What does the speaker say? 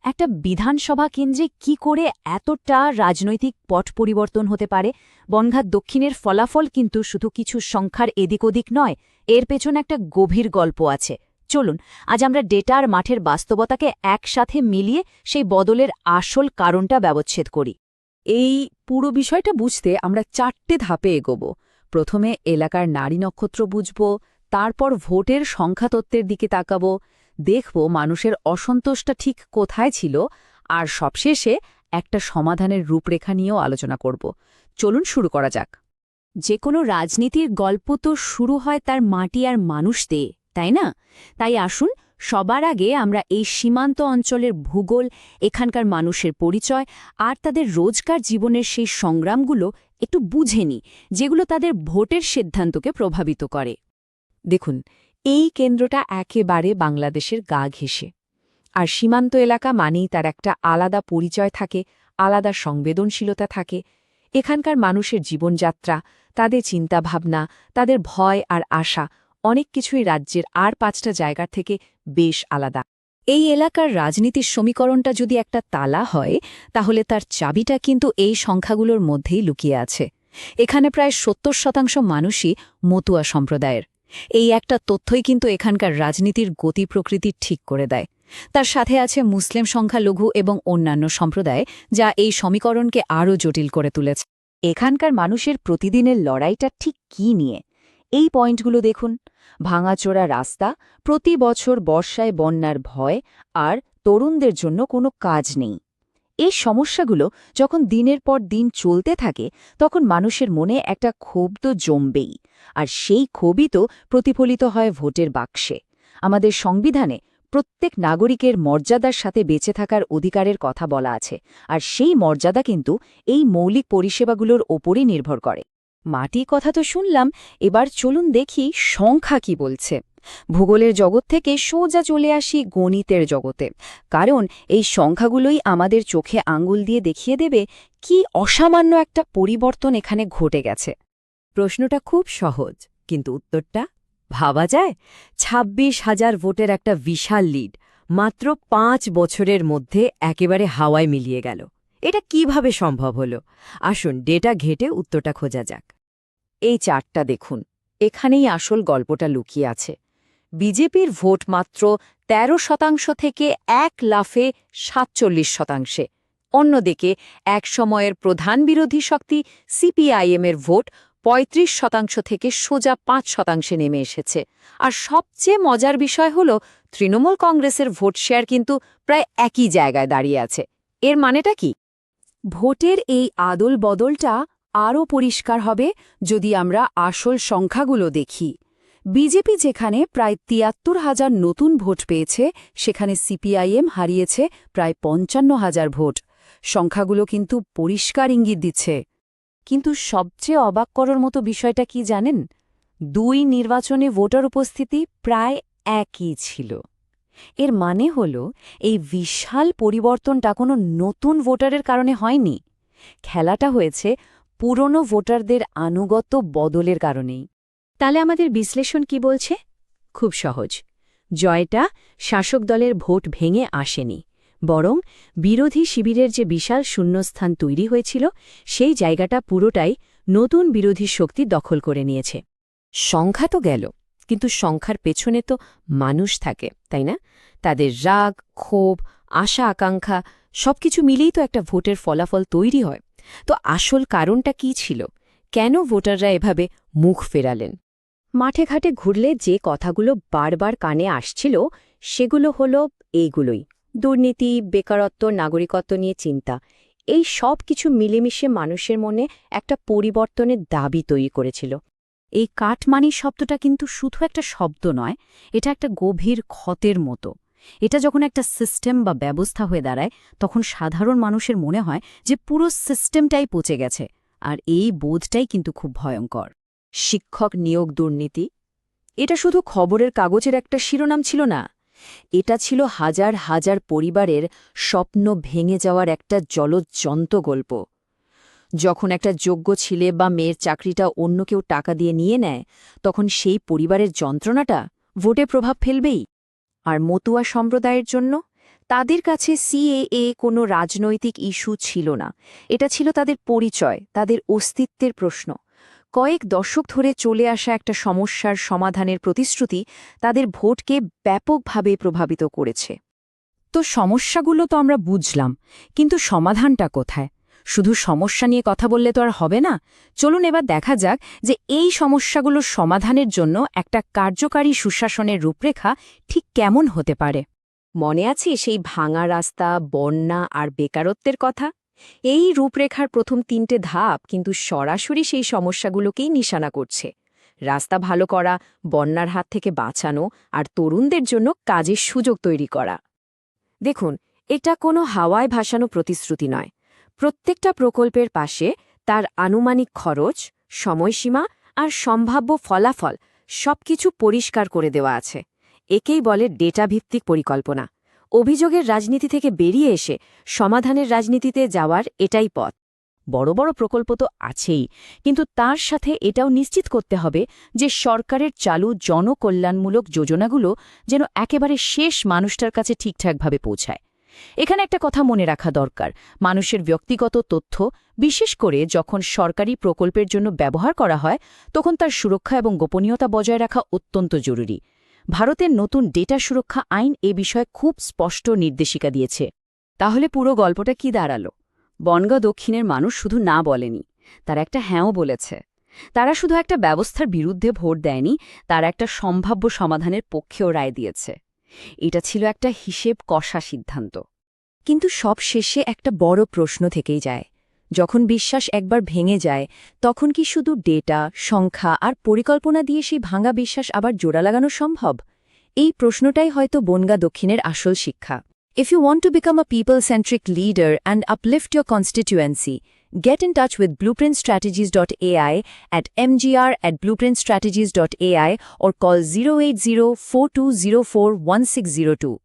একটা বিধানসভা কেন্দ্রে কি করে এতটা রাজনৈতিক পট পরিবর্তন হতে পারে? বনগাঁ দক্ষিণের ফলাফল কিন্তু শুধু কিছু সংখ্যার এদিক ওদিক নয়, এর পেছনে একটা গভীর গল্প আছে। চলুন আজ আমরা ডেটা আর মাঠের বাস্তবতাকে একসাথে মিলিয়ে সেই বদলের আসল কারণটা ব্যবচ্ছেদ করি। এই পুরো বিষয়টা বুঝতে আমরা 4টে ধাপে এগোব। প্রথমে এলাকার নারী নক্ষত্র বুঝব, তারপর ভোটের সংখ্যাতত্ত্বের দিকে তাকাব, দেখব মানুষের অসন্তোষটা ঠিক কোথায় ছিল, আর সবশেষে একটা সমাধানের রূপরেখা নিয়েও আলোচনা করব। চলুন শুরু করা যাক। যে কোনো রাজনীতির গল্প তো শুরু হয় তার মাটি আর মানুষ দিয়ে, তাই না? তাই আসুন সবার আগে আমরা এই সীমান্ত অঞ্চলের ভূগোল, এখানকার মানুষের পরিচয় আর তাদের রোজকার জীবনের সেই সংগ্রামগুলো একটু বুঝে নিই, যেগুলো তাদের ভোটের সিদ্ধান্তকে প্রভাবিত করে। দেখুন, এই কেন্দ্রটা একেবারে বাংলাদেশের গা ঘেঁষে। আর সীমান্ত এলাকা মানেই তার একটা আলাদা পরিচয় থাকে, আলাদা সংবেদনশীলতা থাকে। এখানকার মানুষের জীবনযাত্রা, তাদের চিন্তাভাবনা, তাদের ভয় আর আশা অনেক কিছুই রাজ্যের আর 5টা জায়গার থেকে বেশ আলাদা। এই এলাকার রাজনীতির সমীকরণটা যদি একটা তালা হয়, তাহলে তার চাবিটা কিন্তু এই সংখ্যাগুলোর মধ্যেই লুকিয়ে আছে। এখানে প্রায় 70% মানুষই মতুয়া সম্প্রদায়ের। এই একটা তথ্যই কিন্তু এখানকার রাজনীতির গতি প্রকৃতি ঠিক করে দেয়। তার সাথে আছে মুসলিম সংখ্যালঘু এবং অন্যান্য সম্প্রদায়, যা এই সমীকরণকে আরও জটিল করে তুলেছে। এখানকার মানুষের প্রতিদিনের লড়াইটা ঠিক কী নিয়ে? এই পয়েন্টগুলো দেখুন। ভাঙাচোরা রাস্তা, প্রতি বছর বর্ষায় বন্যার ভয়, আর তরুণদের জন্য কোনো কাজ নেই। এই সমস্যাগুলো যখন দিনের পর দিন চলতে থাকে, তখন মানুষের মনে একটা ক্ষোভ তো জমবেই, আর সেই ক্ষোভই তো প্রতিফলিত হয় ভোটের বাক্সে। আমাদের সংবিধানে প্রত্যেক নাগরিকের মর্যাদার সাথে বেঁচে থাকার অধিকারের কথা বলা আছে, আর সেই মর্যাদা কিন্তু এই মৌলিক পরিষেবাগুলোর ওপরই নির্ভর করে। মাটি কথা তো শুনলাম, এবার চলুন দেখি সংখ্যা কি বলছে। ভূগোলের জগৎ থেকে সোজা চলে আসি গণিতের জগতে, কারণ এই সংখ্যাগুলোই আমাদের চোখে আঙুল দিয়ে দেখিয়ে দেবে কি অসামান্য একটা পরিবর্তন এখানে ঘটে গেছে। প্রশ্নটা খুব সহজ, কিন্তু উত্তরটা ভাবা যায়। 26,000 ভোটের একটা বিশাল লিড মাত্র 5 বছরের মধ্যে একেবারে হাওয়ায় মিলিয়ে গেল। এটা কিভাবে সম্ভব হলো? আসুন ডেটা ঘেঁটে উত্তরটা খোঁজা যাক। এই চার্টটা দেখুন, এখানেই আসল গল্পটা লুকিয়ে আছে। বিজেপির ভোট মাত্র 13% থেকে এক লাফে 47%। অন্যদিকে এক সময়ের প্রধান বিরোধী শক্তি সিপিআইএমের ভোট 35% থেকে সোজা 5% নেমে এসেছে। আর সবচেয়ে মজার বিষয় হল, তৃণমূল কংগ্রেসের ভোট শেয়ার কিন্তু প্রায় একই জায়গায় দাঁড়িয়ে আছে। এর মানেটা কি? ভোটের এই আদল বদলটা আরও পরিষ্কার হবে যদি আমরা আসল সংখ্যাগুলো দেখি। বিজেপি যেখানে প্রায় 73,000 নতুন ভোট পেয়েছে, সেখানে সিপিআইএম হারিয়েছে প্রায় 55,000 ভোট। সংখ্যাগুলো কিন্তু পরিষ্কার ইঙ্গিত দিচ্ছে। কিন্তু সবচেয়ে অবাক করার মতো বিষয়টা কি জানেন? দুই নির্বাচনে ভোটার উপস্থিতি প্রায় একই ছিল। এর মানে হল, এই বিশাল পরিবর্তনটা কোনো নতুন ভোটারের কারণে হয়নি। খেলাটা হয়েছে পুরনো ভোটারদের আনুগত্য বদলের কারণেই। তাহলে আমাদের বিশ্লেষণ কি বলছে? খুব সহজ। জয়টা শাসক দলের ভোট ভেঙে আসেনি, বরং বিরোধী শিবিরের যে বিশাল শূন্যস্থান তৈরি হয়েছিল, সেই জায়গাটা পুরোটাই নতুন বিরোধী শক্তি দখল করে নিয়েছে। সংখ্যা তো গেল, কিন্তু সংখ্যার পেছনে তো মানুষ থাকে, তাই না? তাদের রাগ, ক্ষোভ, আশা আকাঙ্ক্ষা সবকিছু মিলেই তো একটা ভোটের ফলাফল তৈরি হয়। তো আসল কারণটা কি ছিল? কেন ভোটাররা এভাবে মুখ ফেরালেন? মাঠে ঘাটে ঘুরলে যে কথাগুলো বারবার কানে আসছিল, সেগুলো হলো এইগুলোই: দুর্নীতি, বেকারত্ব, নাগরিকত্ব নিয়ে চিন্তা। এই সব কিছু মিলেমিশে মানুষের মনে একটা পরিবর্তনের দাবি তৈরি করেছিল। এই কাটমানি শব্দটা কিন্তু শুধু একটা শব্দ নয়, এটা একটা গভীর ক্ষতের মতো। এটা যখন একটা সিস্টেম বা ব্যবস্থা হয়ে দাঁড়ায়, তখন সাধারণ মানুষের মনে হয় যে পুরো সিস্টেমটাই পচে গেছে। আর এই বোধটাই কিন্তু খুব ভয়ঙ্কর। শিক্ষক নিয়োগ দুর্নীতি, এটা শুধু খবরের কাগজের একটা শিরোনাম ছিল না, এটা ছিল হাজার হাজার পরিবারের স্বপ্ন ভেঙে যাওয়ার একটা জ্বলজ্জন্ত গল্প। যখন একটা যোগ্য ছেলে বা মেয়ের চাকরিটা অন্য কেউ টাকা দিয়ে নিয়ে নেয়, তখন সেই পরিবারের যন্ত্রণাটা ভোটে প্রভাব ফেলবেই। আর মতুয়া সম্প্রদায়ের জন্য তাদের কাছে সিএএ কোনো রাজনৈতিক ইস্যু ছিল না, এটা ছিল তাদের পরিচয়, তাদের অস্তিত্বের প্রশ্ন। কয়েক দশক ধরে চলে আসা একটা সমস্যার সমাধানের প্রতিশ্রুতি তাদের ভোটকে ব্যাপকভাবে প্রভাবিত করেছে। তো সমস্যাগুলো তো আমরা বুঝলাম, কিন্তু সমাধানটা কোথায়? শুধু সমস্যা নিয়ে কথা বললে তো আর হবে না। চলুন এবার দেখা যাক যে এই সমস্যাগুলোর সমাধানের জন্য একটা কার্যকারী সুশাসনের রূপরেখা ঠিক কেমন হতে পারে। মনে আছে সেই ভাঙা রাস্তা, বন্যা আর বেকারত্বের কথা? এই রূপরেখার প্রথম 3টে ধাপ কিন্তু সরাসরি সেই সমস্যাগুলোকেই নিশানা করছে। রাস্তা ভালো করা, বন্যার হাত থেকে বাঁচানো আর তরুণদের জন্য কাজের সুযোগ তৈরি করা। দেখুন, এটা কোনো হাওয়ায় ভাসানো প্রতিশ্রুতি নয়। প্রত্যেকটা প্রকল্পের পাশে তার আনুমানিক খরচ, সময়সীমা আর সম্ভাব্য ফলাফল সবকিছু পরিষ্কার করে দেওয়া আছে। একেই বলে ডেটাভিত্তিক পরিকল্পনা। অভিযোগের রাজনীতি থেকে বেরিয়ে এসে সমাধানের রাজনীতিতে যাওয়ার এটাই পথ। বড় বড় প্রকল্প তো আছেই, কিন্তু তার সাথে এটাও নিশ্চিত করতে হবে যে সরকারের চালু জনকল্যাণমূলক যোজনাগুলো যেন একেবারে শেষ মানুষটার কাছে ঠিকঠাকভাবে পৌঁছায়। এখানে একটা কথা মনে রাখা দরকার, মানুষের ব্যক্তিগত তথ্য, বিশেষ করে যখন সরকারি প্রকল্পের জন্য ব্যবহার করা হয়, তখন তার সুরক্ষা এবং গোপনীয়তা বজায় রাখা অত্যন্ত জরুরি। ভারতের নতুন ডেটা সুরক্ষা আইন এ বিষয়ে খুব স্পষ্ট নির্দেশিকা দিয়েছে। তাহলে পুরো গল্পটা কি দাঁড়ালো? বনগাঁ দক্ষিণের মানুষ শুধু না বলেনি, তারা একটা হ্যাঁও বলেছে। তারা শুধু একটা ব্যবস্থার বিরুদ্ধে ভোট দেয়নি, তারা একটা সম্ভাব্য সমাধানের পক্ষেও রায় দিয়েছে। এটা ছিল একটা হিসেব কষা সিদ্ধান্ত। কিন্তু সব শেষে একটা বড় প্রশ্ন থেকেই যায়। যখন বিশ্বাস একবার ভেঙে যায়, তখন কি শুধু ডেটা, সংখ্যা আর পরিকল্পনা দিয়ে সেই ভাঙা বিশ্বাস আবার জোড়া লাগানো সম্ভব? এই প্রশ্নটাই হয়তো বনগাঁ দক্ষিণের আসল শিক্ষা। If you want to become a people-centric leader and uplift your constituency, get in touch with blueprintstrategies.ai at mgr@blueprintstrategies.ai or call 080-4204-1602.